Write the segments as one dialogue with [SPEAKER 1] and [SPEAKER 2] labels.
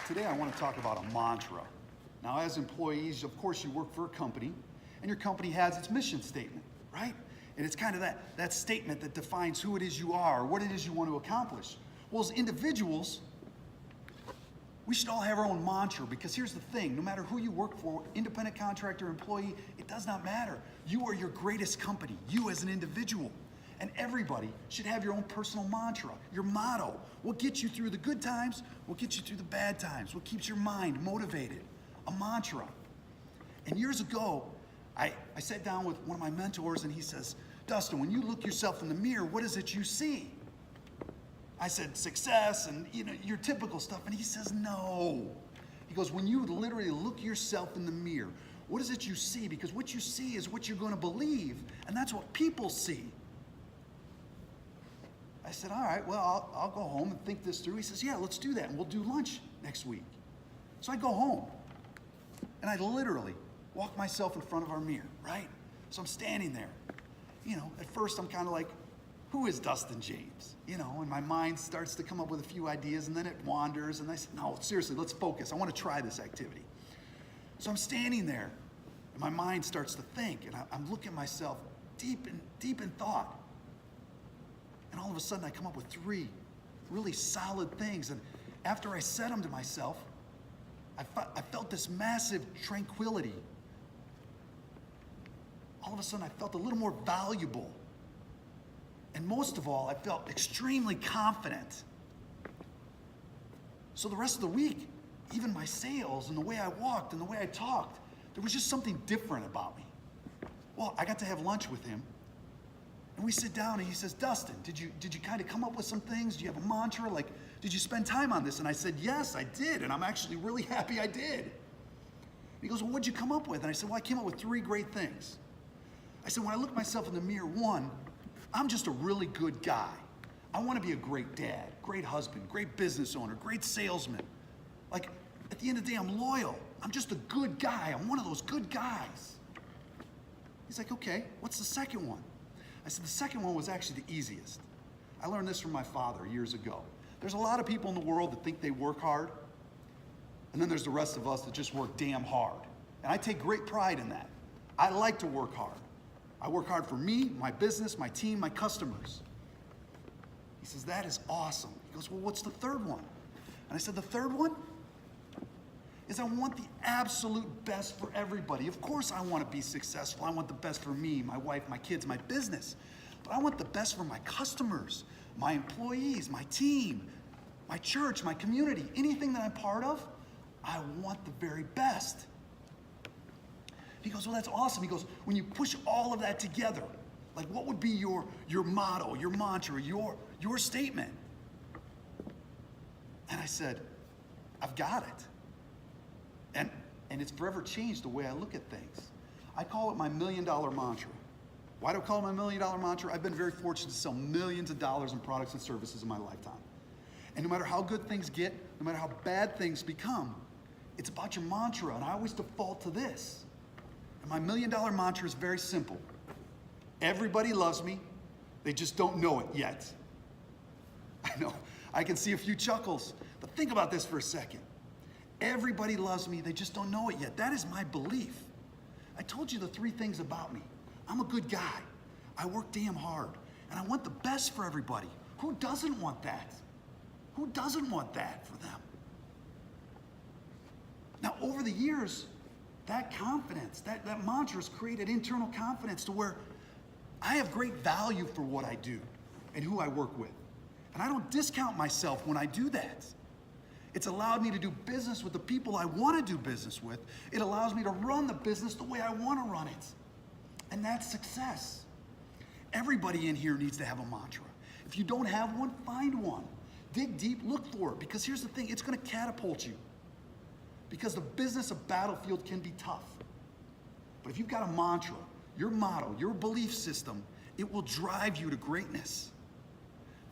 [SPEAKER 1] Today I want to talk about a mantra. Now, as employees, of course, you work for a company, and your company has its mission statement, right? And it's kind of that statement that defines who it is you are, or what it is you want to accomplish. Well, as individuals, we should all have our own mantra, because here's the thing, no matter who you work for, independent contractor, employee, it does not matter. You are your greatest company, you as an individual. And everybody should have your own personal mantra, your motto. What gets you through the good times, what gets you through the bad times, what keeps your mind motivated, a mantra. And years ago, I sat down with one of my mentors and he says, Dustin, when you look yourself in the mirror, what is it you see? I said, success and your typical stuff. And he says, no. He goes, when you literally look yourself in the mirror, what is it you see? Because what you see is what you're going to believe, and that's what people see. I said, all right, well, I'll go home and think this through. He says, yeah, let's do that, and we'll do lunch next week. So I go home, and I literally walk myself in front of our mirror, right? So I'm standing there. At first I'm kind of like, who is Dustin James? And my mind starts to come up with a few ideas, and then it wanders, and I said, no, seriously, let's focus. I want to try this activity. So I'm standing there, and my mind starts to think, and I'm looking at myself deep in thought. And all of a sudden I come up with 3 really solid things. And after I said them to myself, I felt this massive tranquility. All of a sudden I felt a little more valuable. And most of all, I felt extremely confident. So the rest of the week, even my sales and the way I walked and the way I talked, there was just something different about me. Well, I got to have lunch with him. And we sit down and he says, Dustin, did you kind of come up with some things? Do you have a mantra? Like, did you spend time on this? And I said, yes, I did. And I'm actually really happy I did. And he goes, well, what'd you come up with? And I said, well, I came up with 3 great things. I said, when I look at myself in the mirror, 1, I'm just a really good guy. I want to be a great dad, great husband, great business owner, great salesman. Like, at the end of the day, I'm loyal. I'm just a good guy. I'm one of those good guys. He's like, okay, what's the second one? I said, the second one was actually the easiest. I learned this from my father years ago. There's a lot of people in the world that think they work hard, and then there's the rest of us that just work damn hard. And I take great pride in that. I like to work hard. I work hard for me, my business, my team, my customers. He says, that is awesome. He goes, well, what's the third one? And I said, the third one is I want the absolute best for everybody. Of course I want to be successful. I want the best for me, my wife, my kids, my business. But I want the best for my customers, my employees, my team, my church, my community, anything that I'm part of, I want the very best. He goes, well, that's awesome. He goes, when you push all of that together, like what would be your motto, your mantra, your statement? And I said, I've got it. And it's forever changed the way I look at things. I call it my $1 million mantra. Why do I call it my $1 million mantra? I've been very fortunate to sell millions of dollars in products and services in my lifetime. And no matter how good things get, no matter how bad things become, it's about your mantra, and I always default to this. And my $1 million mantra is very simple. Everybody loves me, they just don't know it yet. I know, I can see a few chuckles, but think about this for a second. Everybody loves me, they just don't know it yet. That is my belief. I told you the 3 things about me. I'm a good guy. I work damn hard, and I want the best for everybody. Who doesn't want that? Who doesn't want that for them? Now, over the years, that confidence, that mantra has created internal confidence to where I have great value for what I do and who I work with. And I don't discount myself when I do that. It's allowed me to do business with the people I want to do business with. It allows me to run the business the way I want to run it. And that's success. Everybody in here needs to have a mantra. If you don't have one, find one. Dig deep, look for it, because here's the thing, it's going to catapult you. Because the business of battlefield can be tough. But if you've got a mantra, your motto, your belief system, it will drive you to greatness.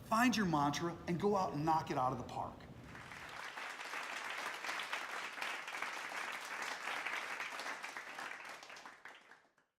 [SPEAKER 1] Find your mantra and go out and knock it out of the park.